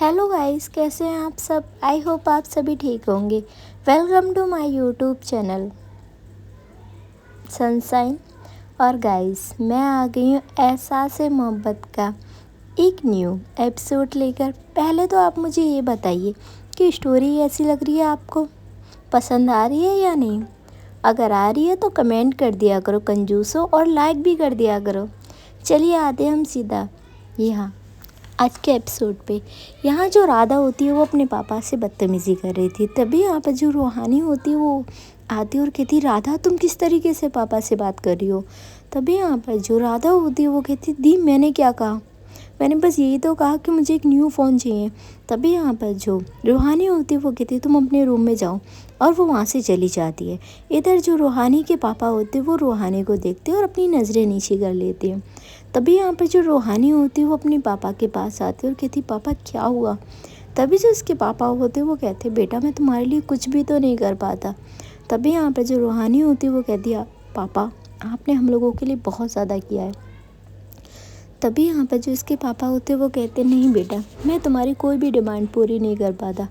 Hello guys, कैसे हैं आप सब। आई होप आप सभी ठीक होंगे। Welcome to my YouTube channel Sunshine. और गाइस, मैं आ गई हूँ एहसास मोहब्बत का एक न्यू एपिसोड लेकर। पहले तो आप मुझे ये बताइए कि स्टोरी ऐसी लग रही है, आपको पसंद आ रही है या नहीं। अगर आ रही है तो कमेंट कर दिया करो कंजूसो, और लाइक भी कर दिया करो। चलिए आते हम सीधा यहाँ आज के एपिसोड पे। यहाँ जो राधा होती है वो अपने पापा से बदतमीज़ी कर रही थी। तभी यहाँ पर जो रूहानी होती है वो आती और कहती, राधा तुम किस तरीके से पापा से बात कर रही हो। तभी यहाँ पर जो राधा होती है वो कहती, दी मैंने क्या कहा, मैंने बस यही तो कहा कि मुझे एक न्यू फ़ोन चाहिए। तभी यहाँ पर जो रूहानी होती है वो कहती है, तुम अपने रूम में जाओ, और वो वहाँ से चली जाती है। इधर जो रूहानी के पापा होते हैं वो रूहानी को देखते हैं और अपनी नज़रें नीचे कर लेते हैं। तभी यहाँ पर जो रूहानी होती है वो अपने पापा के पास आती है और कहती, पापा क्या हुआ। तभी जो उसके पापा होते हैं वो कहते, बेटा मैं तुम्हारे लिए कुछ भी तो नहीं कर पाता। तभी यहाँ पर जो रूहानी होती है वो कहती है, पापा आपने हम लोगों के लिए बहुत ज़्यादा किया है। तभी यहाँ पर जो इसके पापा होते वो कहते, नहीं बेटा मैं तुम्हारी कोई भी डिमांड पूरी नहीं कर पाता।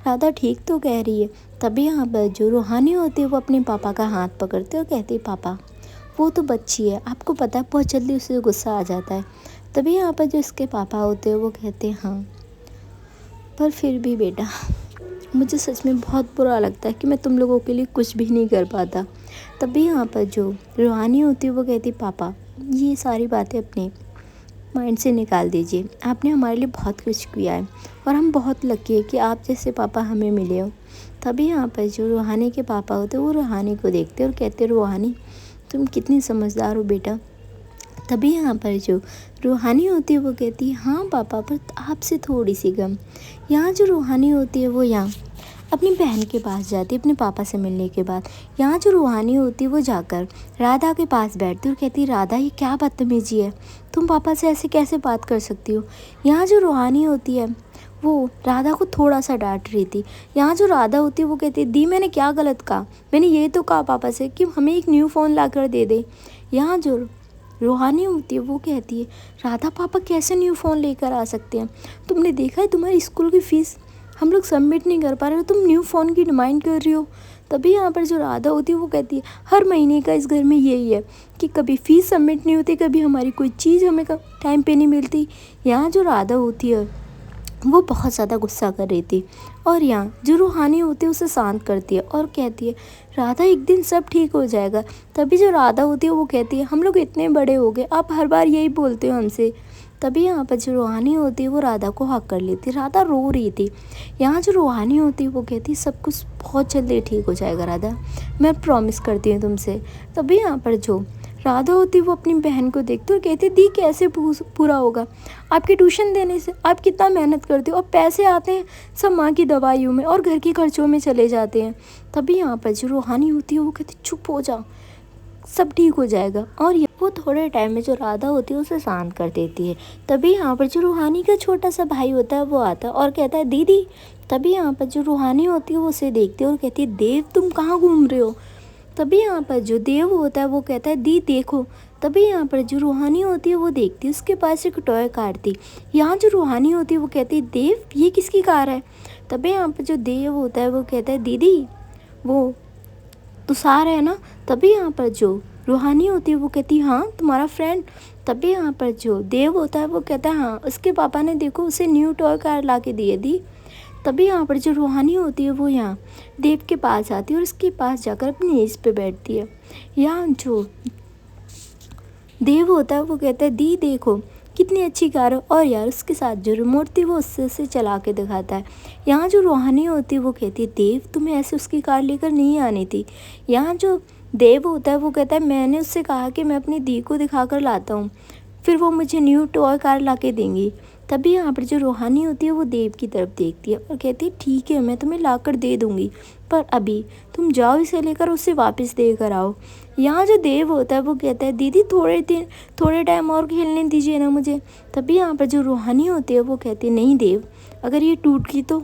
राधा ठीक तो कह रही है। तभी यहाँ पर जो रूहानी होती है वो अपने पापा का हाथ पकड़ते और कहती, पापा वो तो बच्ची है, आपको पता है बहुत जल्दी उसे गुस्सा आ जाता है। तभी यहाँ पर जो इसके पापा होते हैं वो कहते हैं, हाँ पर फिर भी बेटा मुझे सच में बहुत बुरा लगता है कि मैं तुम लोगों के लिए कुछ भी नहीं कर पाता। तभी यहाँ पर जो रूहानी होती है वो कहती, पापा ये सारी बातें अपने माइंड से निकाल दीजिए। आपने हमारे लिए बहुत कुछ किया है और हम बहुत लकी है कि आप जैसे पापा हमें मिले हो। तभी यहाँ पर जो रूहानी के पापा होते वो रूहानी को देखते और कहते, रूहानी तुम कितनी समझदार हो बेटा। तभी यहाँ पर जो रूहानी होती है वो कहती है, हाँ पापा पर आपसे थोड़ी सी कम। यहाँ जो रूहानी होती है वो यहाँ अपनी बहन के पास जाती है अपने पापा से मिलने के बाद। यहाँ जो रूहानी होती है वो जाकर राधा के पास बैठती है और कहती, राधा ये क्या बदतमीजी है, तुम पापा से ऐसे कैसे बात कर सकती हो। यहाँ जो रूहानी होती है वो राधा को थोड़ा सा डांट रही थी। यहाँ जो राधा होती है वो कहती है, दी मैंने क्या गलत कहा, मैंने ये तो कहा पापा से कि हमें एक न्यू फ़ोन ला कर दे दे। यहाँ जो रूहानी होती है वो कहती है, राधा पापा कैसे न्यू फ़ोन लेकर आ सकते हैं, तुमने देखा है तुम्हारी स्कूल की फ़ीस हम लोग सबमिट नहीं कर पा रहे हो, तुम न्यू फ़ोन की डिमांड कर रही हो। तभी यहाँ पर जो राधा होती है वो कहती है, हर महीने का इस घर में यही है कि कभी फ़ीस सबमिट नहीं होती, कभी हमारी कोई चीज़ हमें टाइम पे नहीं मिलती। यहाँ जो राधा होती है वो बहुत ज़्यादा गुस्सा कर रही थी, और यहाँ जो रूहानी होती है उसे शांत करती है और कहती है, राधा एक दिन सब ठीक हो जाएगा। तभी जो राधा होती है वो कहती है, हम लोग इतने बड़े हो गए, आप हर बार यही बोलते हो हमसे। तभी यहाँ पर जो रूहानी होती है वो राधा को हक कर लेती है। राधा रो रही थी। यहाँ जो रूहानी होती है वो कहती है, सब कुछ बहुत जल्दी ठीक हो जाएगा राधा, मैं प्रॉमिस करती हूँ तुमसे। तभी यहाँ पर जो राधा होती वो अपनी बहन को देखती और कहती, दी कैसे पूरा होगा, आपकी ट्यूशन देने से आप कितना मेहनत करते हो और पैसे आते हैं सब माँ की दवाइयों में और घर के खर्चों में चले जाते हैं। तभी यहाँ पर जो रूहानी होती है वो कहती, चुप हो जा, सब ठीक हो जाएगा। और वो थोड़े टाइम में जो राधा होती है उसे शांत कर देती है। तभी यहाँ पर जो रूहानी का छोटा सा भाई होता है वो आता है और कहता है, दीदी। तभी यहाँ पर जो रूहानी होती है वो उसे देखती है और कहती है, देव तुम कहाँ घूम रहे हो। तभी यहाँ पर जो देव होता है वो कहता है, दी देखो। तभी यहाँ पर जो रूहानी होती है वो देखती है उसके पास एक टॉय कार थी। यहाँ जो रूहानी होती है वो कहती है, देव ये किसकी कार है। तभी यहाँ पर जो देव होता है वो कहता है, दीदी वो तुषार है ना। तभी यहाँ पर जो रूहानी होती है वो कहती है, हाँ तुम्हारा फ्रेंड। तभी यहाँ पर जो देव होता है वो कहता है, हाँ उसके पापा ने देखो उसे न्यू टॉय कार ला के दिए दी। तभी यहाँ पर जो रूहानी होती है वो यहाँ देव के पास आती है और उसके पास जाकर अपनी एज पे बैठती है। यहाँ जो देव होता है वो कहता है, दी देखो कितनी अच्छी कार है, और यार उसके साथ जो रिमोट थी वो उससे उसे चला के दिखाता है। यहाँ जो रूहानी होती है वो कहती है, देव तुम्हें ऐसे उसकी कार लेकर नहीं आनी थी। यहाँ जो देव होता है वो कहता है, मैंने उससे कहा कि मैं अपनी दी को दिखा कर लाता हूँ, फिर वो मुझे न्यू टॉय कार ला के देंगी। तभी यहाँ पर जो रूहानी होती है वो देव की तरफ देखती है और कहती है, ठीक है मैं तुम्हें ला कर दे दूँगी, पर अभी तुम जाओ इसे लेकर उसे वापस दे कर आओ। यहाँ जो देव होता है वो कहता है, दीदी थोड़े टाइम और खेलने दीजिए ना मुझे। तभी यहाँ पर जो रूहानी होती है वो कहती है, नहीं देव अगर ये टूट गई तो।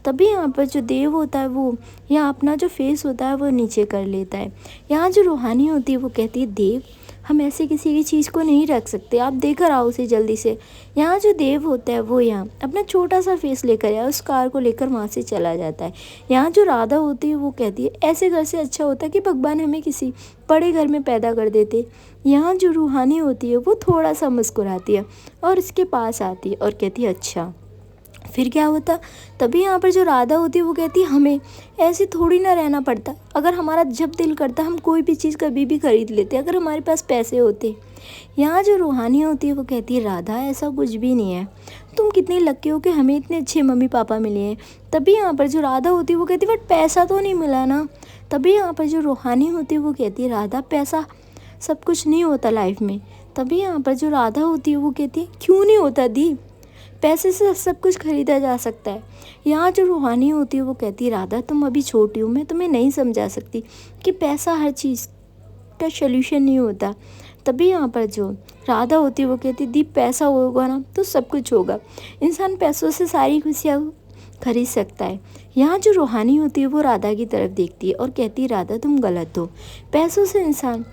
तभी यहाँ पर जो देव होता है वो यहाँ अपना जो फेस होता है वो नीचे कर लेता है। यहाँ जो रूहानी होती है वो कहती है, देव हम ऐसे किसी की चीज़ को नहीं रख सकते, आप देकर आओ उसे जल्दी से। यहाँ जो देव होता है वो यहाँ अपना छोटा सा फेस लेकर या उस कार को लेकर वहाँ से चला जाता है। यहाँ जो राधा होती है वो कहती है ऐसे घर से अच्छा होता कि भगवान हमें किसी बड़े घर में पैदा कर देते। यहाँ जो रूहानी होती है वो थोड़ा सा मुस्कुराती है और इसके पास आती है और कहती है अच्छा फिर क्या होता। तभी यहाँ पर जो राधा होती है वो कहती है हमें ऐसे थोड़ी ना रहना पड़ता, अगर हमारा जब दिल करता हम कोई भी चीज़ कभी भी खरीद लेते अगर हमारे पास पैसे होते। यहाँ जो रूहानी होती है वो कहती है राधा ऐसा कुछ भी नहीं है, तुम कितनी लकी हो कि हमें इतने अच्छे मम्मी पापा मिले हैं। तभी यहाँ पर जो राधा होती है वो कहती है बट पैसा तो नहीं मिला ना। तभी यहाँ पर जो रूहानी होती है वो कहती है राधा पैसा सब कुछ नहीं होता लाइफ में। तभी यहाँ पर जो राधा होती है वो कहती है क्यों नहीं होता दी, पैसे से सब कुछ खरीदा जा सकता है। यहाँ जो रूहानी होती है वो कहती है राधा तुम अभी छोटी हो, मैं तुम्हें नहीं समझा सकती कि पैसा हर चीज़ का सल्यूशन नहीं होता। तभी यहाँ पर जो राधा होती है वो कहती है दी पैसा होगा ना तो सब कुछ होगा, इंसान पैसों से सारी खुशियाँ खरीद सकता है। यहाँ जो रूहानी होती है वो राधा की तरफ देखती है और कहती है राधा तुम गलत हो, पैसों से इंसान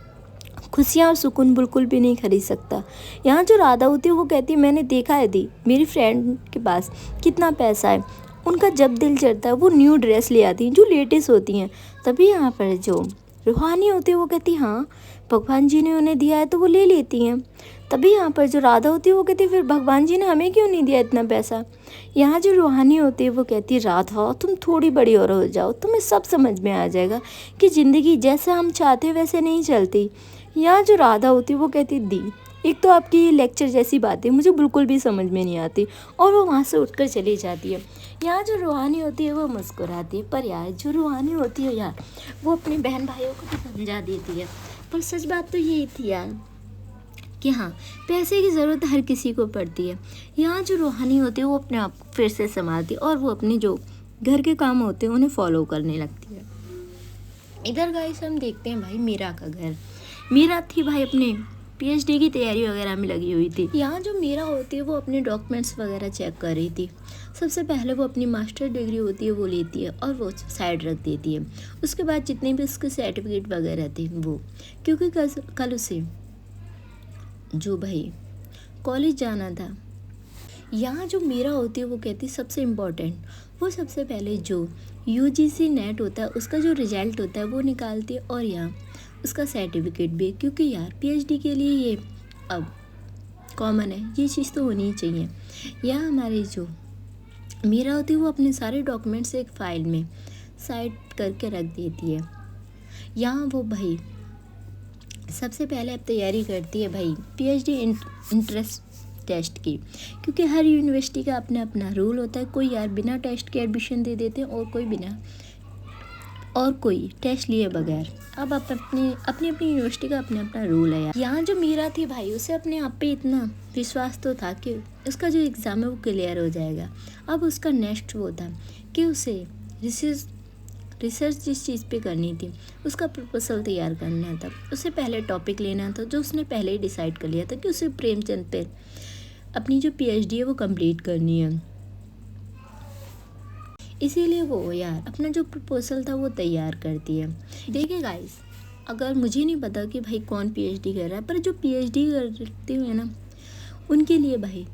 खुशियाँ और सुकून बिल्कुल भी नहीं खरीद सकता। यहाँ जो राधा होती है वो कहती है मैंने देखा है दी मेरी फ्रेंड के पास कितना पैसा है, उनका जब दिल चढ़ता है वो न्यू ड्रेस ले आती हैं जो लेटेस्ट होती हैं। तभी यहाँ पर जो रूहानी होती है वो कहती है हाँ भगवान जी ने उन्हें दिया है तो वो ले लेती हैं। तभी यहाँ पर जो राधा होती है वो कहती है फिर भगवान जी ने हमें क्यों नहीं दिया इतना पैसा। यहाँ जो रूहानी होती है वो कहती है राधा तुम थोड़ी बड़ी और हो जाओ, तुम्हें सब समझ में आ जाएगा कि ज़िंदगी जैसे हम चाहते वैसे नहीं चलती। यहाँ जो राधा होती है वो कहती दी एक तो आपकी ये लेक्चर जैसी बातें मुझे बिल्कुल भी समझ में नहीं आती, और वो वहाँ से उठकर चली जाती है। यहाँ जो रूहानी होती है वो मुस्कुराती है, पर यार जो रूहानी होती है यार वो अपने बहन भाइयों को भी समझा देती है। पर सच बात तो यही थी यार कि हाँ पैसे की ज़रूरत हर किसी को पड़ती है। यहाँ जो रूहानी होती है वो अपने आप को फिर से संभालती है और वो अपने जो घर के काम होते हैं उन्हें फॉलो करने लगती है। इधर गाइस हम देखते हैं भाई मीरा का घर। मीरा थी भाई अपने पीएचडी की तैयारी वगैरह में लगी हुई थी। यहाँ जो मीरा होती है वो अपने डॉक्यूमेंट्स वगैरह चेक कर रही थी। सबसे पहले वो अपनी मास्टर डिग्री होती है वो लेती है और वो साइड रख देती है। उसके बाद जितने भी उसके सर्टिफिकेट वगैरह थे वो, क्योंकि कल उसे जो भाई कॉलेज जाना था। यहाँ जो मीरा होती है वो कहती है सबसे इम्पोर्टेंट वो सबसे पहले जो यूजीसी नेट होता है उसका जो रिजल्ट होता है वो निकालती है, और यहाँ उसका सर्टिफिकेट भी, क्योंकि यार पीएचडी के लिए ये अब कॉमन है, ये चीज़ तो होनी ही चाहिए। यहाँ हमारी जो मीरा होती है वो अपने सारे डॉक्यूमेंट्स एक फ़ाइल में साइड करके रख देती है। यहाँ वो भाई सबसे पहले अब तैयारी करती है भाई पीएचडी इंट्रेंस टेस्ट की, क्योंकि हर यूनिवर्सिटी का अपना अपना रूल होता है। कोई यार बिना टेस्ट के एडमिशन दे देते हैं और कोई टेस्ट लिए बगैर। अब अपनी अपनी यूनिवर्सिटी का अपना अपना रूल है यार। यहाँ जो मीरा थी भाई उसे अपने आप पे इतना विश्वास तो था कि उसका जो एग्ज़ाम है वो क्लियर हो जाएगा। अब उसका नेक्स्ट वो था कि उसे रिसर्च जिस चीज़ पे करनी थी उसका प्रपोजल तैयार करना था। उसे पहले टॉपिक लेना था जो उसने पहले ही डिसाइड कर लिया था कि उसे प्रेमचंद पे अपनी जो पीएचडी है वो कंप्लीट करनी है। इसीलिए वो यार अपना जो प्रपोजल था वो तैयार करती है। देखिए गाइस, अगर मुझे नहीं पता कि भाई कौन पीएचडी कर रहा है, पर जो पीएचडी करते हुए ना उनके लिए भाई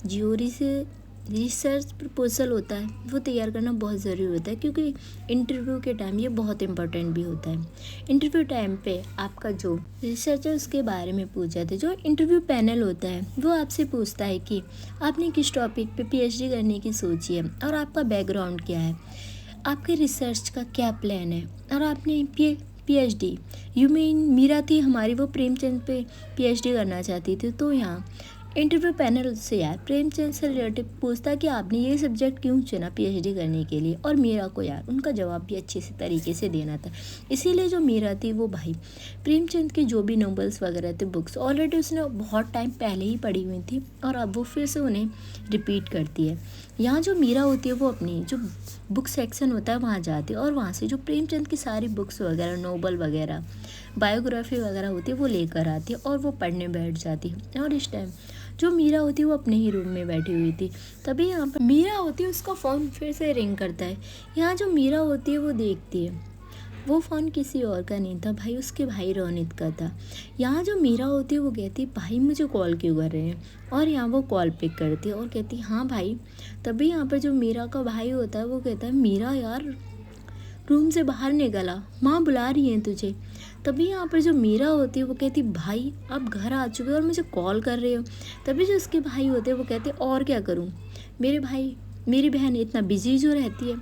ज्यूरी से रिसर्च प्रपोजल होता है वो तैयार करना बहुत ज़रूरी होता है, क्योंकि इंटरव्यू के टाइम ये बहुत इंपॉर्टेंट भी होता है। इंटरव्यू टाइम पे आपका जो रिसर्च है उसके बारे में पूछ जाते हैं। जो इंटरव्यू पैनल होता है वो आपसे पूछता है कि आपने किस टॉपिक पे पीएचडी करने की सोची है और आपका बैकग्राउंड क्या है, आपके रिसर्च का क्या प्लान है, और आपने पीएचडी यू मीन मीरा थी हमारी, वो प्रेमचंद पे पीएचडी करना चाहती थी। तो यहाँ इंटरव्यू पैनल से यार प्रेमचंद से रिलेटिव पूछता कि आपने ये सब्जेक्ट क्यों चुना पीएचडी करने के लिए, और मीरा को यार उनका जवाब भी अच्छे से तरीके से देना था। इसीलिए जो मीरा थी वो भाई प्रेमचंद के जो भी नॉवेल्स वगैरह थे, बुक्स ऑलरेडी उसने बहुत टाइम पहले ही पढ़ी हुई थी और अब वो फिर से उन्हें रिपीट करती है। यहाँ जो मीरा होती है वो अपनी जो बुक सेक्शन होता है वहाँ जाती है और वहाँ से जो प्रेमचंद की सारी बुक्स वगैरह, नोवेल वगैरह, बायोग्राफी वगैरह होती है वो लेकर आती है और वो पढ़ने बैठ जाती है। और इस टाइम जो मीरा होती है वो अपने ही रूम में बैठी हुई थी। तभी यहाँ पर मीरा होती है उसका फ़ोन फिर से रिंग करता है। यहाँ जो मीरा होती है वो देखती है वो फ़ोन किसी और का नहीं था भाई, उसके भाई रोनित का था। यहाँ जो मीरा होती है वो कहती भाई मुझे कॉल क्यों कर रहे हैं, और यहाँ वो कॉल पिक करती है और कहती हाँ भाई। तभी यहाँ पर जो मीरा का भाई होता है वो कहता है मीरा यार रूम से बाहर निकला, माँ बुला रही हैं तुझे। तभी यहाँ पर जो मीरा होती है वो कहती भाई आप घर आ चुके हो और मुझे कॉल कर रहे हो। तभी जो उसके भाई होते हैं वो कहते और क्या करूँ, मेरे भाई मेरी बहन इतना बिजी जो रहती है,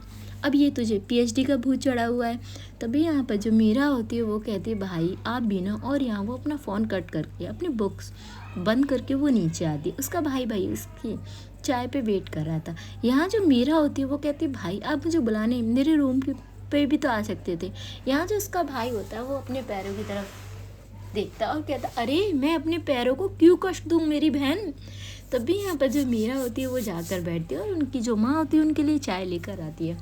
अब ये तुझे पीएचडी का भूत चढ़ा हुआ है। तभी यहाँ पर जो मीरा होती है वो कहती है भाई आप भी ना, और यहाँ वो अपना फ़ोन कट करके अपनी बुक्स बंद करके वो नीचे आती है। उसका भाई उसकी चाय पे वेट कर रहा था। यहाँ जो मीरा होती है वो कहती है भाई आप मुझे बुलाने मेरे रूम के पे भी तो आ सकते थे। यहाँ जो उसका भाई होता है वो अपने पैरों की तरफ देखता है और कहता अरे मैं अपने पैरों को क्यों कष्ट दूँ मेरी बहन। तभी यहाँ पर जो मीरा होती है वो जाकर बैठती है और उनकी जो माँ होती है उनके लिए चाय लेकर आती है।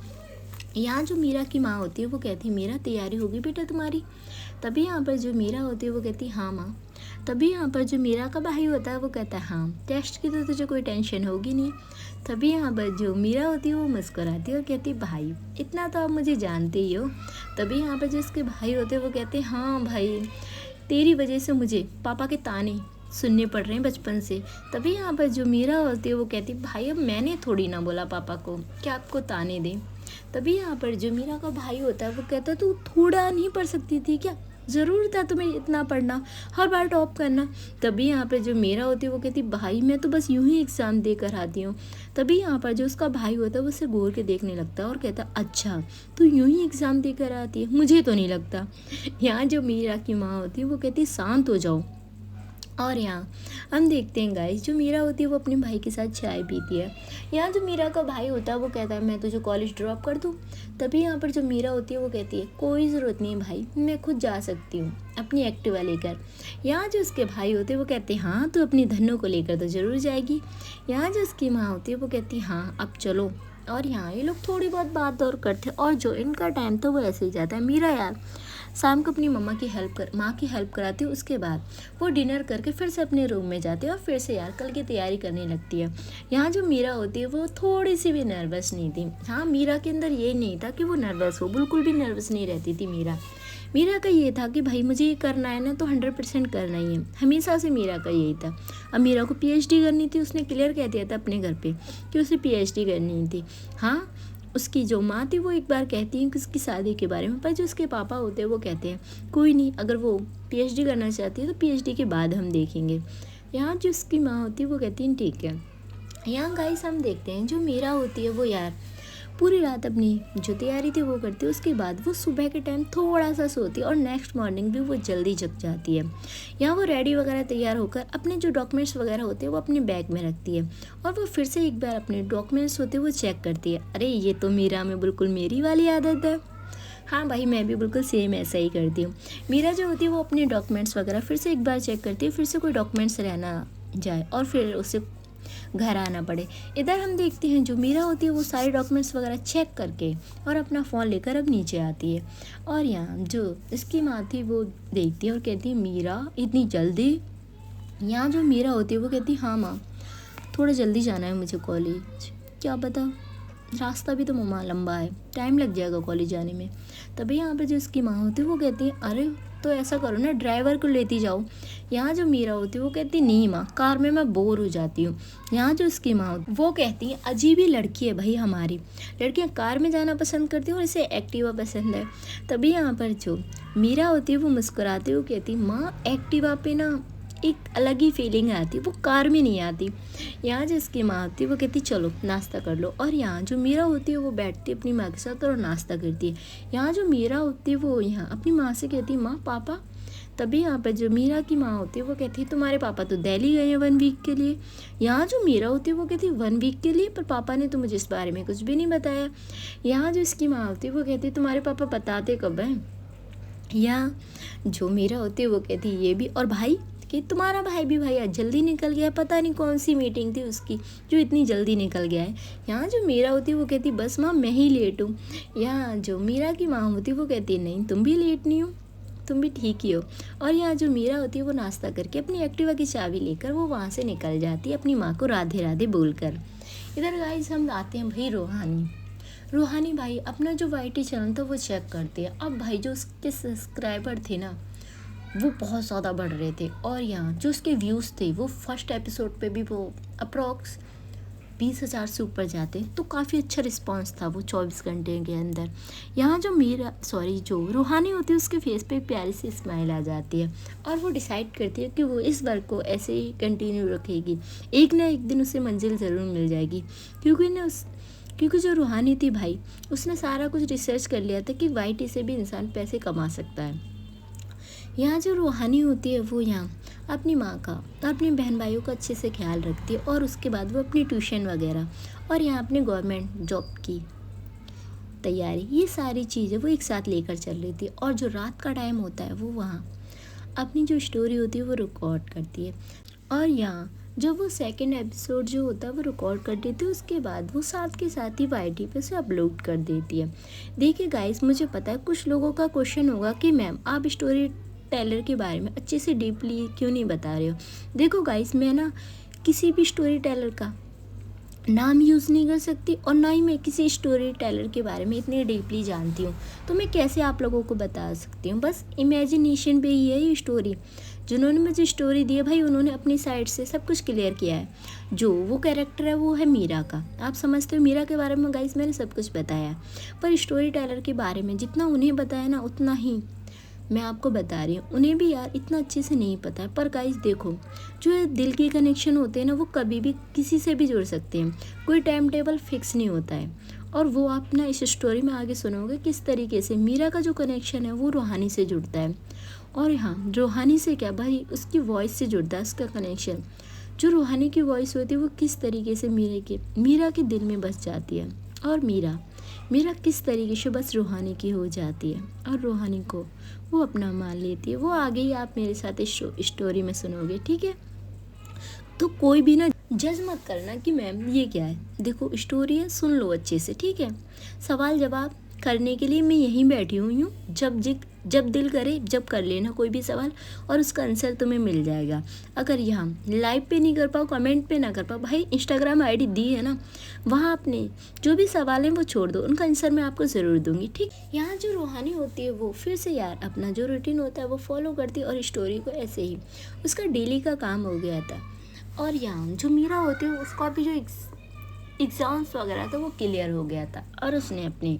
यहाँ जो मीरा की माँ होती है वो कहती है मीरा तैयारी होगी बेटा तुम्हारी। तभी यहाँ पर जो मीरा होती है वो कहती हाँ माँ। तभी यहाँ पर जो मीरा का भाई होता है वो कहता है हाँ टेस्ट की तो तुझे कोई टेंशन होगी नहीं। तभी यहाँ पर जो मीरा होती है वो मुस्कुराती है और कहती है भाई इतना तो आप मुझे जानते ही हो। तभी यहाँ पर जो उसके भाई होते हैं वो कहते हैं हाँ भाई तेरी वजह से मुझे पापा के ताने सुनने पड़ रहे हैं बचपन से। तभी यहाँ पर जो मीरा होती है वो कहती है भाई अब मैंने थोड़ी ना बोला पापा को कि आपको ताने दें। तभी यहाँ पर जो मीरा का भाई होता है वो कहता है तू थोड़ा नहीं पढ़ सकती थी क्या, ज़रूर था तुम्हें इतना पढ़ना, हर बार टॉप करना। तभी यहाँ पर जो मीरा होती है वो कहती भाई मैं तो बस यूं ही एग्ज़ाम दे कर आती हूँ। तभी यहाँ पर जो उसका भाई होता है वो उसे घूर के देखने लगता है और कहता अच्छा तू यूं ही एग्ज़ाम दे कर आती है, मुझे तो नहीं लगता। यहाँ जो मीरा की माँ होती है वो कहती शांत हो जाओ। और यहाँ हम देखते हैं गाइस जो मीरा होती है वो अपने भाई के साथ चाय पीती है। यहाँ जो मीरा का भाई होता है वो कहता है मैं तुझे कॉलेज ड्रॉप कर दूँ। तभी यहाँ पर जो मीरा होती है वो कहती है कोई ज़रूरत नहीं भाई, मैं खुद जा सकती हूँ अपनी एक्टिवा लेकर। यहाँ जो उसके भाई होते हैं वो कहते हैं हाँ तू अपनी धनों को लेकर तो ज़रूर जाएगी। यहाँ जो उसकी माँ होती है वो कहती है हाँ अब चलो। और यहाँ ये लोग थोड़ी बहुत बात और करते हैं और जो इनका टाइम था वो ऐसे ही जाता है। मीरा यार शाम को अपनी माँ की हेल्प कराती है। उसके बाद वो डिनर करके फिर से अपने रूम में जाती है और फिर से यार कल की तैयारी करने लगती है। यहाँ जो मीरा होती है वो थोड़ी सी भी नर्वस नहीं थी। हाँ मीरा के अंदर ये नहीं था कि वो नर्वस हो, बिल्कुल भी नर्वस नहीं रहती थी मीरा का ये था कि भाई मुझे ये करना है ना तो 100% करना ही है। हमेशा से मीरा का यही था। अब मीरा को पीएचडी करनी थी, उसने क्लियर कह दिया था अपने घर पे कि उसे पीएचडी करनी थी। हाँ उसकी जो माँ थी वो एक बार कहती है कि उसकी शादी के बारे में, पर जो उसके पापा होते हैं वो कहते हैं कोई नहीं, अगर वो पीएचडी करना चाहती है तो पीएचडी के बाद हम देखेंगे। यहाँ जो उसकी माँ होती है वो कहती है ठीक है। यहाँ गाइस हम देखते हैं जो मीरा होती है वो यार पूरी रात अपनी जो तैयारी थी वो करती है। उसके बाद वो सुबह के टाइम थोड़ा सा सोती है और नेक्स्ट मॉर्निंग भी वो जल्दी जग जाती है। यहाँ वो रेडी वगैरह तैयार होकर अपने जो डॉक्यूमेंट्स वगैरह होते हैं वो अपने बैग में रखती है और वो फिर से एक बार अपने डॉक्यूमेंट्स होते हैं वो चेक करती है। अरे ये तो मीरा में बिल्कुल मेरी वाली आदत है। हाँ भाई मैं भी बिल्कुल सेम ऐसा ही करती हूँ। मीरा जो होती है वो अपने डॉक्यूमेंट्स वगैरह फिर से एक बार चेक करती है, फिर से कोई डॉक्यूमेंट्स रहना जाए और फिर उसे घर आना पड़े। इधर हम देखते हैं जो मीरा होती है वो सारे डॉक्यूमेंट्स वगैरह चेक करके और अपना फ़ोन लेकर अब नीचे आती है। और यहाँ जो इसकी माँ थी वो देखती है और कहती है मीरा इतनी जल्दी। यहाँ जो मीरा होती है वो कहती है हाँ माँ थोड़ा जल्दी जाना है मुझे कॉलेज, क्या पता रास्ता भी तो मम्मा लंबा है, टाइम लग जाएगा कॉलेज जाने में। तभी यहाँ पे जो उसकी माँ होती है वो कहती है अरे तो ऐसा करो ना ड्राइवर को लेती जाओ। यहाँ जो मीरा होती है वो कहती नहीं माँ कार में मैं बोर हो जाती हूँ। यहाँ जो उसकी माँ होती वो कहती है अजीब ही लड़की है भाई, हमारी लड़कियाँ कार में जाना पसंद करती हैं और इसे एक्टिवा पसंद है। तभी यहाँ पर जो मीरा होती है वो मुस्कुराती हुई कहती माँ एक्टिवा पे ना एक अलग ही फीलिंग आती है, वो कार में नहीं आती। यहाँ जो इसकी माँ होती है वो कहती चलो नाश्ता कर लो। और यहाँ जो मीरा होती है वो बैठती है अपनी माँ के साथ और नाश्ता करती है। यहाँ जो मीरा होती है वो यहाँ अपनी माँ से कहती है माँ पापा। तभी यहाँ पर जो मीरा की माँ होती है वो कहती है तुम्हारे पापा तो दिल्ली गए हैं 1 वीक के लिए। यहाँ जो मीरा होती है वो कहती है 1 वीक के लिए, पर पापा ने तो मुझे इस बारे में कुछ भी नहीं बताया। यहाँ जो इसकी माँ होती है वो कहती है तुम्हारे पापा बताते कब हैं। यहाँ जो मीरा होती है वो कहती है ये भी, और भाई कि तुम्हारा भाई भी भाई आज जल्दी निकल गया, पता नहीं कौन सी मीटिंग थी उसकी जो इतनी जल्दी निकल गया है। यहाँ जो मीरा होती है वो कहती बस माँ मैं ही लेट हूँ। यहाँ जो मीरा की माँ होती है वो कहती है नहीं तुम भी लेट नहीं हो, तुम भी ठीक ही हो। और यहाँ जो मीरा होती है वो नाश्ता करके अपनी एक्टिवा की चाबी लेकर वो वहाँ से निकल जाती है अपनी माँ को राधे राधे बोलकर। इधर गाइस हम आते हैं भाई रूहानी भाई अपना जो वाईटी चैनल था वो चेक करती है। अब भाई जो उसके सब्सक्राइबर थे ना वो बहुत ज़्यादा बढ़ रहे थे, और यहाँ जो उसके व्यूज़ थे वो फर्स्ट एपिसोड पे भी वो अप्रॉक्स 20,000 से ऊपर जाते, तो काफ़ी अच्छा रिस्पांस था वो 24 घंटे के अंदर। यहाँ जो जो रूहानी होती है उसके फेस पे प्यारी सी स्माइल आ जाती है, और वो डिसाइड करती है कि वो इस वर्क को ऐसे ही कंटिन्यू रखेगी, एक ना एक दिन उसे मंजिल ज़रूर मिल जाएगी। क्योंकि जो रूहानी थी भाई, उसने सारा कुछ रिसर्च कर लिया था कि वाईटी से भी इंसान पैसे कमा सकता है। यहाँ जो रूहानी होती है वो यहाँ अपनी माँ का और अपने बहन भाइयों का अच्छे से ख्याल रखती है, और उसके बाद वो अपनी ट्यूशन वगैरह और यहाँ अपने गवर्नमेंट जॉब की तैयारी, ये सारी चीज़ें वो एक साथ लेकर चल रही थी। और जो रात का टाइम होता है वो वहाँ अपनी जो स्टोरी होती है वो रिकॉर्ड करती है, और यहाँ जब वो सेकंड एपिसोड जो होता है वो रिकॉर्ड कर देती है, उसके बाद वो साथ के साथ ही वाईटी पे से अपलोड कर देती है। देखिए गाइस, मुझे पता है कुछ लोगों का क्वेश्चन होगा कि मैम आप स्टोरी टेलर के बारे में अच्छे से डीपली क्यों नहीं बता रहे हो। देखो गाइस, मैं ना किसी भी स्टोरी टेलर का नाम यूज़ नहीं कर सकती, और ना ही मैं किसी स्टोरी टेलर के बारे में इतनी डीपली जानती हूँ, तो मैं कैसे आप लोगों को बता सकती हूँ। बस इमेजिनेशन पे ही है ये स्टोरी। जिन्होंने मुझे स्टोरी दी है भाई, उन्होंने अपनी साइड से सब कुछ क्लियर किया है। जो वो कैरेक्टर है वो है मीरा का, आप समझते हो मीरा के बारे में गाइस मैंने सब कुछ बताया, पर स्टोरी टेलर के बारे में जितना उन्हें बताया ना उतना ही मैं आपको बता रही हूँ। उन्हें भी यार इतना अच्छे से नहीं पता है। पर गाइस देखो, जो दिल के कनेक्शन होते हैं ना वो कभी भी किसी से भी जुड़ सकते हैं, कोई टाइम टेबल फिक्स नहीं होता है। और वो आप ना इस स्टोरी में आगे सुनोगे किस तरीके से मीरा का जो कनेक्शन है वो रूहानी से जुड़ता है। और हाँ, रूहानी से क्या भाई, उसकी वॉइस से जुड़ता है उसका कनेक्शन। जो रूहानी की वॉइस होती है वो किस तरीके से मीरा के दिल में बस जाती है, और मीरा किस तरीके से बस रूहानी की हो जाती है, और रूहानी को वो अपना मान लेती है। वो आगे ही आप मेरे साथ इस स्टोरी में सुनोगे, ठीक है। तो कोई भी ना जज मत करना कि मैम ये क्या है। देखो स्टोरी है, सुन लो अच्छे से, ठीक है। सवाल जवाब करने के लिए मैं यहीं बैठी हुई हूँ, जब दिल करे जब कर लेना कोई भी सवाल, और उसका आंसर तुम्हें मिल जाएगा। अगर यहाँ लाइव पे नहीं कर पाओ, कमेंट पे ना कर पाओ, भाई इंस्टाग्राम आईडी दी है ना, वहाँ अपने जो भी सवाल हैं वो छोड़ दो, उनका आंसर मैं आपको ज़रूर दूंगी, ठीक। यहाँ जो रूहानी होती है वो फिर से यार अपना जो रूटीन होता है वो फॉलो करती है, और स्टोरी को ऐसे ही उसका डेली का काम हो गया था। और यहाँ जो मीरा होती है उसका भी जो एग्ज़ाम्स वगैरह था वो क्लियर हो गया था, और उसने अपनी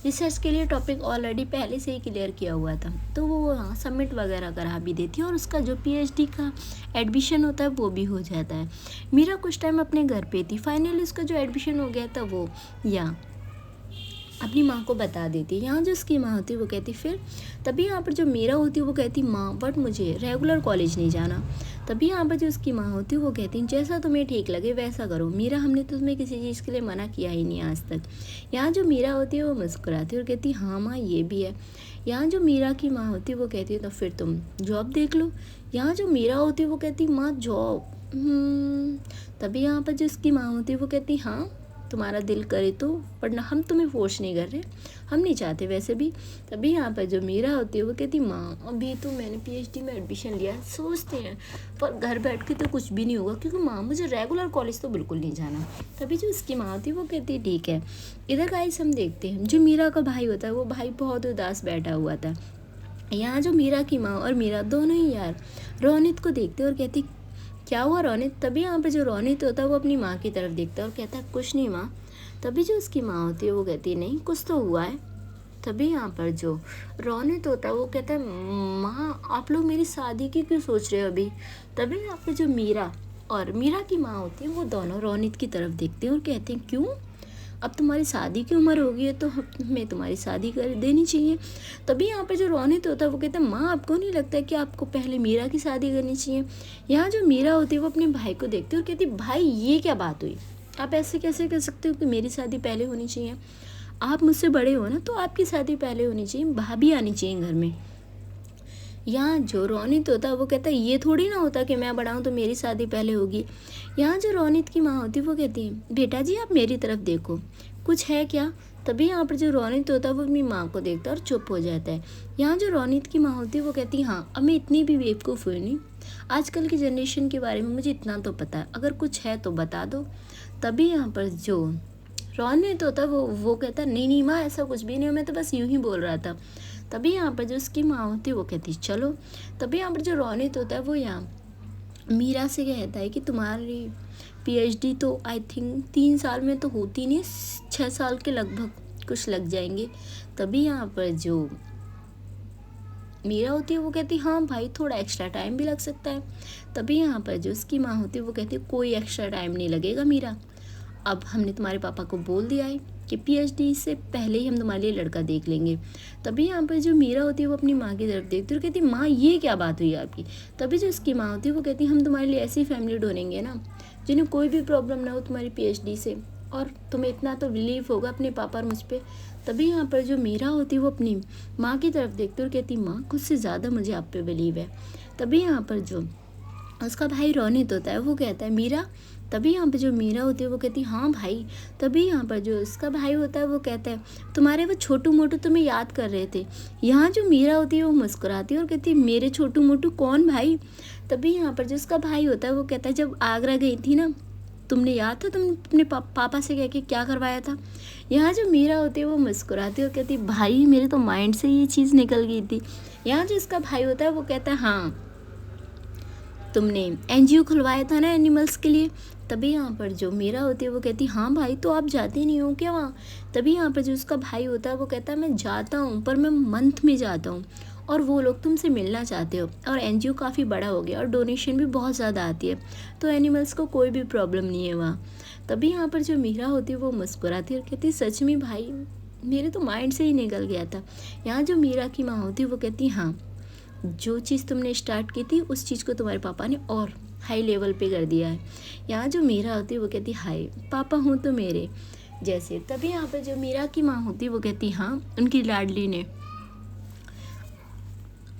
रिसर्च के लिए टॉपिक ऑलरेडी पहले से ही क्लियर किया हुआ था, तो वो वहाँ सबमिट वगैरह करा भी देती है, और उसका जो पीएचडी का एडमिशन होता है वो भी हो जाता है। मीरा कुछ टाइम अपने घर पे थी, फाइनली उसका जो एडमिशन हो गया था वो यहाँ अपनी माँ को बता देती है। यहाँ जो उसकी माँ होती है वो कहती फिर, तभी यहाँ पर जो मीरा होती है वो कहती माँ बट मुझे रेगुलर कॉलेज नहीं जाना। तभी यहाँ पर जो उसकी माँ होती है वो कहती जैसा तुम्हें ठीक लगे वैसा करो मीरा, हमने तो तुम्हें किसी चीज़ के लिए मना किया ही नहीं आज तक। यहाँ जो मीरा होती है वो मुस्कुराती है और कहती हाँ माँ ये भी है। यहाँ जो मीरा की माँ होती है वो कहती है तो फिर तुम जॉब देख लो। यहाँ जो मीरा होती है वो कहती माँ जॉब, तभी यहाँ पर जो उसकी माँ होती है वो कहती हाँ तुम्हारा दिल करे तो, वरना हम तुम्हें फोर्स नहीं कर रहे, हम नहीं चाहते वैसे भी। तभी यहाँ पर जो मीरा होती है वो कहती माँ अभी तो मैंने पीएचडी में एडमिशन लिया, सोचते हैं पर घर बैठ के तो कुछ भी नहीं होगा क्योंकि माँ मुझे रेगुलर कॉलेज तो बिल्कुल नहीं जाना। तभी जो उसकी माँ होती है वो कहती ठीक है। इधर गाइस हम देखते हैं जो मीरा का भाई होता है वो भाई बहुत उदास बैठा हुआ था। यहाँ जो मीरा की माँ और मीरा दोनों ही यार रोनित को देखते और कहती क्या हुआ रोनित। तभी यहाँ पे जो रोनित होता है वो अपनी माँ की तरफ देखता है और कहता है कुछ नहीं माँ। तभी जो उसकी माँ होती है वो कहती है नहीं कुछ तो हुआ है। तभी यहाँ पर जो रोनित होता है वो कहता है माँ आप लोग मेरी शादी की क्यों सोच रहे हो अभी। तभी यहाँ पे जो मीरा और मीरा की माँ होती है वो दोनों रोनित की तरफ देखते हैं और कहते हैं क्यों, अब तुम्हारी शादी की उम्र हो गई है तो हमें तुम्हारी शादी कर देनी चाहिए। तभी यहाँ पे जो रोनित होता है वो कहता है माँ आपको नहीं लगता है कि आपको पहले मीरा की शादी करनी चाहिए। यहाँ जो मीरा होती है वो अपने भाई को देखती है और कहती है भाई ये क्या बात हुई, आप ऐसे कैसे कर सकते हो कि मेरी शादी पहले होनी चाहिए, आप मुझसे बड़े हो ना तो आपकी शादी पहले होनी चाहिए, भाभी आनी चाहिए घर में। यहाँ जो रोनित होता है वो कहता है ये थोड़ी ना होता कि मैं बड़ा हूँ तो मेरी शादी पहले होगी। यहाँ जो रोनित की माँ होती है वो कहती है बेटा जी आप मेरी तरफ देखो कुछ है क्या। तभी यहाँ पर जो रोनित होता है वो अपनी माँ को देखता है और चुप हो जाता है। यहाँ जो रोनित की माँ होती है वो कहती है हाँ अब मैं इतनी भी बेवकूफ़ हुई नहीं, आजकल की जनरेशन के बारे में मुझे इतना तो पता है, अगर कुछ है तो बता दो। तभी यहाँ पर जो रोनित होता है वो कहता नहीं नहीं माँ ऐसा कुछ भी नहीं, मैं तो बस यूं ही बोल रहा था। तभी यहाँ पर जो उसकी माँ होती है वो कहती चलो। तभी यहाँ पर जो रोनित होता है वो यहाँ मीरा से कहता है कि तुम्हारी पीएचडी तो आई थिंक 3 साल में तो होती नहीं, 6 साल के लगभग कुछ लग जाएंगे। तभी यहाँ पर जो मीरा होती है वो कहती हाँ भाई थोड़ा एक्स्ट्रा टाइम भी लग सकता है। तभी यहाँ पर जो उसकी माँ होती है वो कहती कोई एक्स्ट्रा टाइम नहीं लगेगा मीरा, अब हमने तुम्हारे पापा को बोल दिया है कि पीएचडी से पहले ही हम तुम्हारे लिए लड़का देख लेंगे। तभी यहाँ पर जो मीरा होती है वो अपनी माँ की तरफ देखती है और कहती माँ ये क्या बात हुई आपकी। तभी जो उसकी माँ होती है वो कहती हम तुम्हारे लिए ऐसी फैमिली ढूंढेंगे ना जिन्हें कोई भी प्रॉब्लम ना हो तुम्हारी पीएचडी से, और तुम्हें इतना तो रिलीफ होगा अपने पापा और मुझ पर। तभी यहाँ पर जो मीरा होती है वो अपनी माँ की तरफ देखती है और कहती माँ खुद से ज़्यादा मुझे आप पे बिलीव है। तभी यहाँ पर जो उसका भाई रोनित होता है वो कहता है मीरा। तभी यहाँ पे जो मीरा होती है वो कहती हाँ भाई। तभी यहाँ पर जो उसका भाई होता है वो कहता है तुम्हारे वो छोटू मोटू तुम्हें याद कर रहे थे। यहाँ जो मीरा होती है वो मुस्कुराती है और कहती है मेरे छोटू मोटू कौन भाई। तभी यहाँ पर जो उसका भाई होता है वो कहता है जब आगरा गई थी ना, तुमने याद था तुम अपने पापा से कह के क्या करवाया था। यहाँ जो मीरा होती है वो मुस्कुराती है और कहती भाई मेरे तो माइंड से ये चीज़ निकल गई थी। यहाँ जो इसका भाई होता है वो कहता है हाँ तुमने एनजीओ खुलवाया था ना एनिमल्स के लिए। तभी यहाँ पर जो मीरा होती है वो कहती हाँ भाई तो आप जाते नहीं हो क्या वहाँ। तभी यहाँ पर जो उसका भाई होता है वो कहता है मैं जाता हूँ पर मैं मंथ में जाता हूँ और वो लोग तुमसे मिलना चाहते हो, और एनजीओ काफ़ी बड़ा हो गया और डोनेशन भी बहुत ज़्यादा आती है, तो एनिमल्स को कोई भी प्रॉब्लम नहीं है वहाँ। तभी यहाँ पर जो मीरा होती है वो मुस्कुराती है और कहती सच में भाई मेरे तो माइंड से ही निकल गया था। यहाँ जो मीरा की माँ होती है वो कहती हाँ जो चीज़ तुमने स्टार्ट की थी उस चीज़ को तुम्हारे पापा ने और हाई लेवल पे कर दिया है। यहाँ जो मीरा होती है वो कहती हाय पापा हूँ तो मेरे जैसे। तभी यहाँ पर जो मीरा की माँ होती है वो कहती हाँ उनकी लाडली ने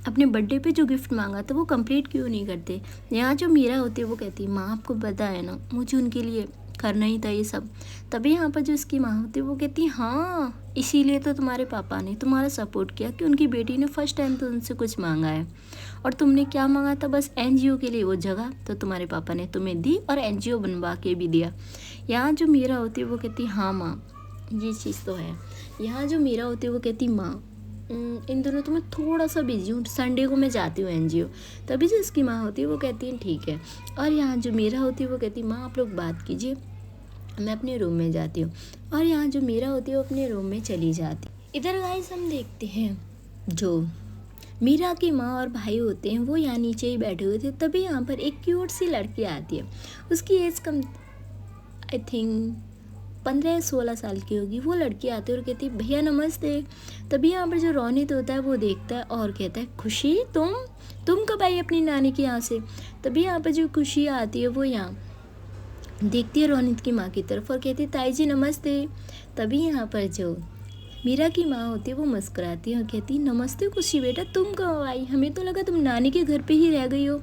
अपने बर्थडे पे जो गिफ्ट मांगा था वो कंप्लीट क्यों नहीं करते। यहाँ जो मीरा होती है वो कहती माँ आपको पता है ना मुझे उनके लिए करना ही था ये सब। तभी यहाँ पर जो उसकी माँ होती है वो कहती हाँ इसीलिए तो तुम्हारे पापा ने तुम्हारा सपोर्ट किया कि उनकी बेटी ने फर्स्ट टाइम तो उनसे कुछ मांगा है, और तुमने क्या मांगा था बस एनजीओ के लिए वो जगह, तो तुम्हारे पापा ने तुम्हें दी और एनजीओ बनवा के भी दिया। यहाँ जो मीरा होती है वो कहती हाँ माँ ये चीज़ तो है। यहाँ जो मीरा होती है वो कहती माँ इन दोनों तो मैं थोड़ा सा बिजी हूँ, संडे को मैं जाती हूँ एनजीओ। तभी जो इसकी माँ होती है वो कहती है ठीक है, और यहाँ जो मीरा होती है वो कहती माँ आप लोग बात कीजिए मैं अपने रूम में जाती हूँ, और यहाँ जो मीरा होती है वो अपने रूम में चली जाती। इधर गाइस हम देखते हैं जो मीरा की माँ और भाई होते हैं वो यहाँ नीचे ही बैठे हुए थे। तभी यहाँ पर एक क्यूट सी लड़की आती है, उसकी एज कम आई थिंक 15-16 साल की होगी। वो लड़की आती है और कहती है भैया नमस्ते। तभी यहाँ पर जो रोनित होता है वो देखता है और कहता है खुशी तुम कब आई अपनी नानी के यहाँ से। तभी यहाँ पर जो खुशी आती है वो यहाँ देखती है रोनित की माँ की तरफ और कहती है ताई जी नमस्ते। तभी यहाँ पर जो मीरा की माँ होती है वो मुस्कुराती है और कहती नमस्ते खुशी बेटा तुम कब आई, हमें तो लगा तुम नानी के घर पे ही रह गई हो।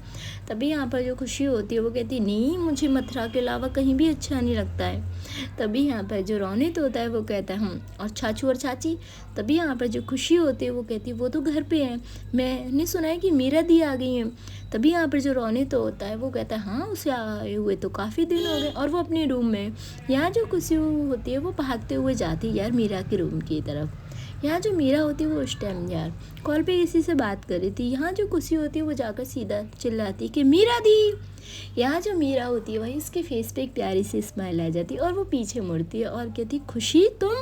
तभी यहाँ पर जो खुशी होती है वो कहती नहीं मुझे मथुरा के अलावा कहीं भी अच्छा नहीं लगता है। तभी यहाँ पर जो रोनित होता है वो कहता है और चाचू और चाची। तभी यहाँ पर जो खुशी होती है वो कहती है वो तो घर पे है, मैंने सुना है कि मीरा दी आ गई है। तभी यहाँ पर जो रोनित होता है वो कहता है हाँ उसे आए हुए तो काफ़ी दिन हो गए, और वो अपने रूम में। यहाँ जो खुशी होती है वो भागते हुए जाती है यार मीरा के रूम की तरफ। यहाँ जो मीरा होती है वो उस टाइम यार कॉल पे किसी से बात कर रही थी। यहाँ जो खुशी होती है वो जाकर सीधा चिल्लाती है कि मीरा दी। यहाँ जो मीरा होती है भाई उसके फेस पे एक प्यारी सी स्माइल आ जाती है और वो पीछे मुड़ती है और कहती खुशी तुम।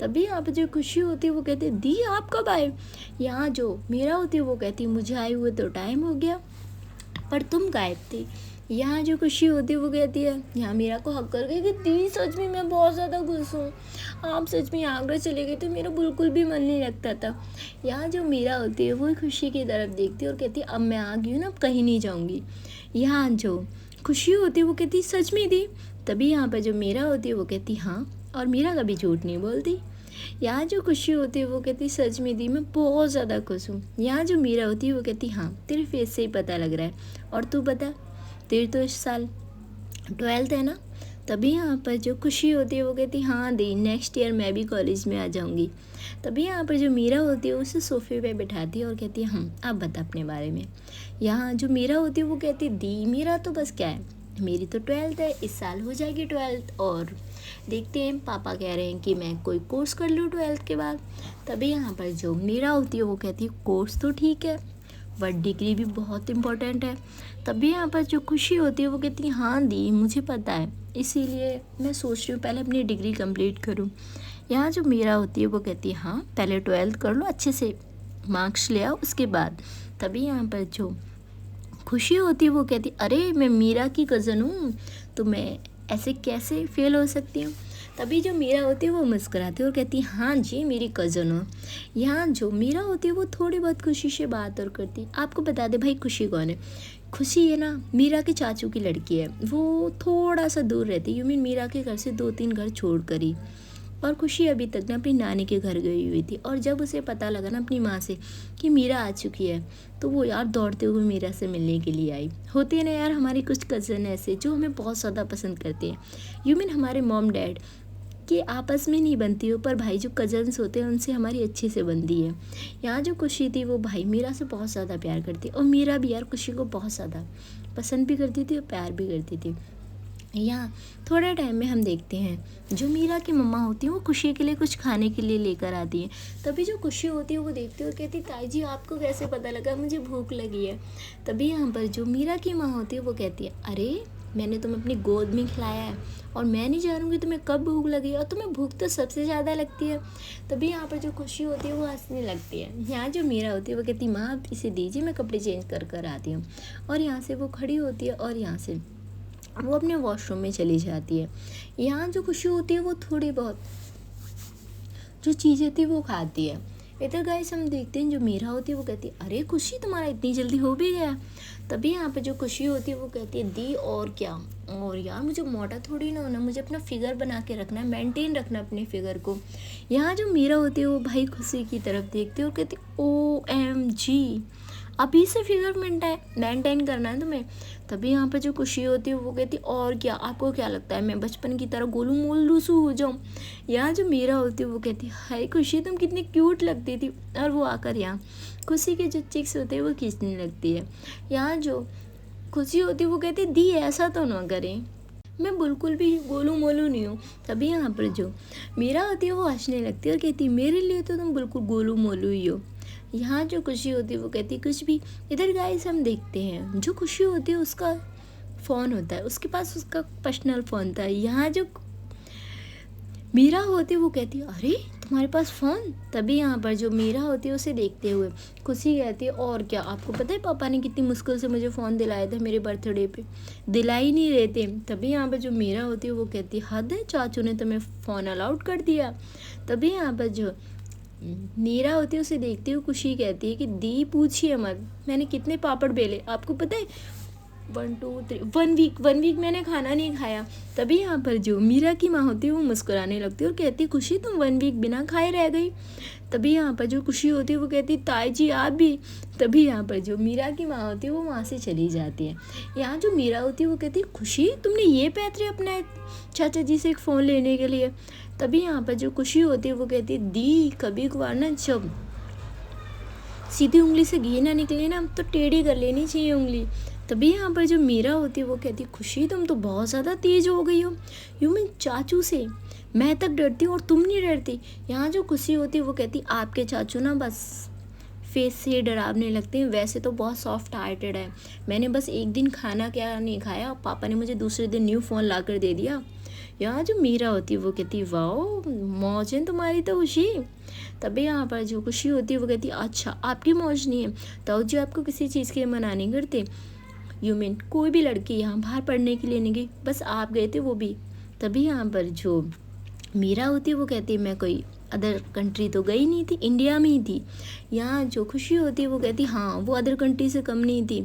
तभी यहाँ पर जो खुशी होती है वो कहती है दी आप कब आए। यहाँ जो मीरा होती है वो कहती है मुझे आए हुए तो टाइम हो गया पर तुम गायब थे। यहाँ जो खुशी होती है वो कहती है यहाँ मीरा को हक कर गई कि दी सच में मैं बहुत ज़्यादा खुश हूँ, आप सच में आगरा चले गए तो मेरा बिल्कुल भी मन नहीं लगता था। यहाँ जो मीरा होती है वो खुशी की तरफ देखती है और कहती है अब मैं आ गई हूँ ना, अब कहीं नहीं जाऊँगी। यहाँ जो खुशी होती है वो कहती सच में दी। तभी यहाँ पर जो मीरा होती है वो कहती हाँ, और मीरा कभी झूठ नहीं बोलती। यहाँ जो खुशी होती है वो कहती सच में दी मैं बहुत ज़्यादा खुश हूँ। यहाँ जो मीरा होती है वो कहती हाँ तेरे फेस से ही पता लग रहा है, और तू बता तेरी तो इस साल 12th है ना। तभी यहाँ पर जो खुशी होती है वो कहती हाँ दी नेक्स्ट ईयर मैं भी कॉलेज में आ जाऊँगी। तभी यहाँ पर जो मीरा होती है उसे सोफे पे बैठाती है और कहती है अब बता अपने बारे में। यहाँ जो मीरा होती है वो कहती दी मेरा तो बस क्या है, मेरी तो 12th है, इस साल हो जाएगी 12th, और देखते हैं पापा कह रहे हैं कि मैं कोई कोर्स कर लूँ 12th के बाद। तभी यहाँ पर जो मीरा होती है वो कहती है कोर्स तो ठीक है बट डिग्री भी बहुत इम्पोर्टेंट है। तभी यहाँ पर जो खुशी होती है वो कहती है हाँ दी मुझे पता है, इसीलिए मैं सोच रही हूँ पहले अपनी डिग्री कंप्लीट करूँ। यहाँ जो मीरा होती है वो कहती है हाँ पहले 12th कर लो, अच्छे से मार्क्स ले आओ उसके बाद। तभी यहाँ पर जो खुशी होती है वो कहती अरे मैं मीरा की कज़न हूँ तो मैं ऐसे कैसे फेल हो सकती हूँ। तभी जो मीरा होती है वो मुस्कुराती है और कहती है हाँ जी मेरी कज़न हो। यहाँ जो मीरा होती है वो थोड़ी बहुत खुशी से बात और करती है। आपको बता दे भाई खुशी कौन है? खुशी है ना मीरा के चाचू की लड़की है, वो थोड़ा सा दूर रहती है, यू मीन मीरा के घर से 2-3 घर छोड़ कर ही। और खुशी अभी तक ना अपनी नानी के घर गई हुई थी और जब उसे पता लगा ना अपनी माँ से कि मीरा आ चुकी है तो वो यार दौड़ते हुए मीरा से मिलने के लिए आई। होती है ना यार हमारी कुछ कज़न ऐसे जो हमें बहुत ज़्यादा पसंद करते हैं, यू मीन हमारे मॉम डैड कि आपस में नहीं बनती हो पर भाई जो कज़न्स होते हैं उनसे हमारी अच्छे से बनती है। यहाँ जो खुशी थी वो भाई मीरा से बहुत ज़्यादा प्यार करती और मीरा भी यार खुशी को बहुत ज़्यादा पसंद भी करती थी और प्यार भी करती थी। यहाँ थोड़े टाइम में हम देखते हैं जो मीरा की मम्मा होती है वो खुशी के लिए कुछ खाने के लिए लेकर आती है। तभी जो खुशी होती है वो देखती है और कहती है ताई जी आपको कैसे पता लगा, मुझे भूख लगी है। तभी यहाँ पर जो मीरा की माँ होती है वो कहती है अरे मैंने तुम्हें अपनी गोद में खिलाया है और मैं नहीं जानूँगी तुम्हें कब भूख लगी और तुम्हें भूख तो सबसे ज़्यादा लगती है। तभी यहाँ पर जो खुशी होती है वो हंसने लगती है। यहाँ जो मीरा होती है वो कहती है माँ आप इसे दीजिए मैं कपड़े चेंज कर आती हूँ। और यहाँ से वो खड़ी होती है और यहाँ से वो अपने वॉशरूम में चली जाती है। यहाँ जो खुशी होती है वो थोड़ी बहुत जो चीज़ें थी वो खाती है। इधर गाइस हम देखते हैं जो मीरा होती है वो कहती है अरे खुशी तुम्हारा इतनी जल्दी हो भी गया। तभी यहाँ पे जो खुशी होती है वो कहती है दी और क्या, और यार मुझे मोटा थोड़ी ना होना, मुझे अपना फिगर बना के रखना है, मेंटेन रखना अपने फिगर को। यहाँ जो मीरा होती है वो भाई खुशी की तरफ देखती है और कहती है OMG अभी से फिगर मेंटेन करना है तुम्हें। तभी यहाँ पे जो खुशी होती है वो कहती है और क्या, आपको क्या लगता है मैं बचपन की तरह गोलू मोलू सू हो जाऊँ। यहाँ जो मीरा होती है वो कहती है हाय खुशी तुम कितनी क्यूट लगती थी, और वो आकर यहाँ खुशी के जो चिक्स होते हैं वो खींचने लगती है। यहाँ जो खुशी होती है वो कहती है दी ऐसा तो ना करें, मैं बिल्कुल भी गोलू मोलू नहीं हूँ। तभी यहाँ पर जो मीरा होती है वो हंसने लगती है और कहती है मेरे लिए तो तुम बिल्कुल गोलू मोलू ही हो। यहाँ जो खुशी होती है वो कहती है कुछ भी। इधर गाइस हम देखते हैं जो खुशी होती है उसका फ़ोन होता है, उसके पास उसका पर्सनल फ़ोन था। यहाँ जो मीरा होती है वो कहती है अरे तुम्हारे पास फ़ोन। तभी यहाँ पर जो मीरा होती है उसे देखते हुए खुशी कहती है और क्या, आपको पता है पापा ने कितनी मुश्किल से मुझे फ़ोन दिलाया था मेरे बर्थडे पे, दिला ही नहीं रहे थे। तभी यहाँ पर जो मीरा होती है वो कहती है हद है चाचू ने तुम्हें फ़ोन अलाउड कर दिया। तभी यहाँ पर जो मीरा होती है उसे देखते हुए खुशी कहती है कि दी पूछिए मत मैंने कितने पापड़ बेले, आपको पता है 1 2 3 1 वीक मैंने खाना नहीं खाया। तभी यहाँ पर जो मीरा की माँ होती है वो मुस्कुराने लगती है और कहती है खुशी तुम 1 वीक बिना खाए रह गई। तभी यहाँ पर जो खुशी होती है वो कहती है ताई जी आप भी। तभी यहाँ पर जो मीरा की माँ होती है वो वहाँ से चली जाती है। यहाँ जो मीरा होती है वो कहती है खुशी तुमने ये पैतरे अपनाए चाचा जी से एक फ़ोन लेने के लिए। तभी यहाँ पर जो खुशी होती है वो कहती है दी कभी कभार ना जब सीधी उंगली से घी ना निकले ना तो टेढ़ी कर लेनी चाहिए उंगली। तभी यहाँ पर जो मीरा होती है वो कहती है खुशी तुम तो बहुत ज़्यादा तेज़ हो गई हो, यू मीन चाचू से मैं तक डरती हूँ और तुम नहीं डरती। यहाँ जो खुशी होती है वो कहती आपके चाचू ना बस फेस से डरावने लगते हैं, वैसे तो बहुत सॉफ्ट हार्टेड है, मैंने बस एक दिन खाना क्या नहीं खाया पापा ने मुझे दूसरे दिन न्यू फ़ोन ला कर दे दिया। यहाँ जो मीरा होती है वो कहती है वाओ मौज है तुम्हारी तो खुशी। तभी यहाँ पर जो खुशी होती है वो कहती है अच्छा आपकी मौज नहीं है तो जी आपको किसी चीज़ के लिए मना नहीं करते, यू मीन कोई भी लड़की यहाँ बाहर पढ़ने के लिए नहीं गई, बस आप गए थे वो भी। तभी यहाँ पर जो मीरा होती है वो कहती है मैं कोई अदर कंट्री तो गई नहीं थी, इंडिया में ही थी। यहाँ जो खुशी होती है वो कहती है हाँ वो अदर कंट्री से कम नहीं थी,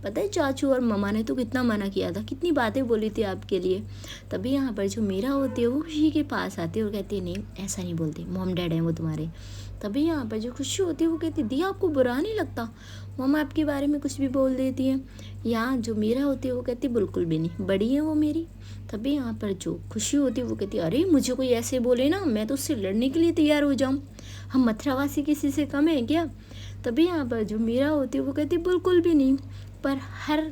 पता है चाचू और मम्मा ने तो कितना मना किया था, कितनी बातें बोली थी आपके लिए। तभी यहाँ पर जो मीरा होती है वो खुशी के पास आती है और कहती है नहीं ऐसा नहीं बोलते, मॉम डैड हैं वो तुम्हारे। तभी यहाँ पर जो खुशी होती है वो कहती है दी आपको बुरा नहीं लगता मम्मा आपके बारे में कुछ भी बोल देती है। यहाँ जो मीरा होती है वो कहती है बिल्कुल भी नहीं, बड़ी है वो मेरी। तभी यहाँ पर जो खुशी होती है वो कहती है अरे मुझे कोई ऐसे बोले ना मैं तो उससे लड़ने के लिए तैयार हो जाऊँ, हम मथुरावासी किसी से कम हैं क्या। तभी यहाँ पर जो मीरा होती है वो कहती है बिल्कुल भी नहीं, पर हर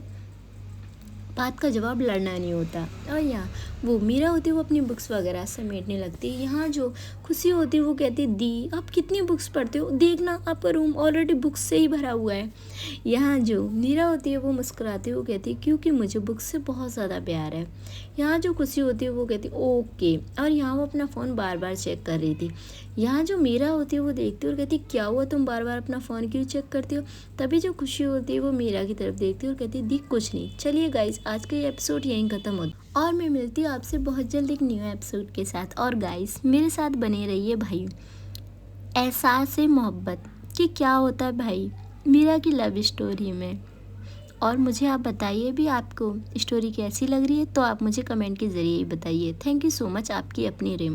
बात का जवाब लड़ना नहीं होता। और यहाँ वो मीरा होती है वो अपनी बुक्स वगैरह समेटने लगती है। यहाँ जो खुशी होती है वो कहती है दी आप कितनी बुक्स पढ़ते हो, देखना आपका रूम ऑलरेडी बुक्स से ही भरा हुआ है। यहाँ जो मीरा होती है वो मुस्कुराती है, वो कहती है क्योंकि मुझे बुक्स से बहुत ज़्यादा प्यार है। यहाँ जो खुशी होती है वो कहती है ओके, और यहाँ वो अपना फ़ोन बार बार चेक कर रही थी। यहाँ जो मीरा होती है वो देखती है और कहती है क्या हुआ, तुम बार बार अपना फ़ोन क्यों चेक करती हो। तभी जो खुशी होती है वो मीरा की तरफ देखती है और कहती है दी कुछ नहीं। चलिए गाइस, आज का ये एपिसोड यहीं ख़त्म होता और मैं मिलती हूँ आपसे बहुत जल्द एक न्यू एपिसोड के साथ। और गाइस मेरे साथ बने रहिए भाई। एहसास मोहब्बत कि क्या होता है भाई मीरा की लव स्टोरी में। और मुझे आप बताइए भी आपको स्टोरी कैसी लग रही है, तो आप मुझे कमेंट के ज़रिए ही बताइए। थैंक यू सो मच, आपकी अपनी रिम।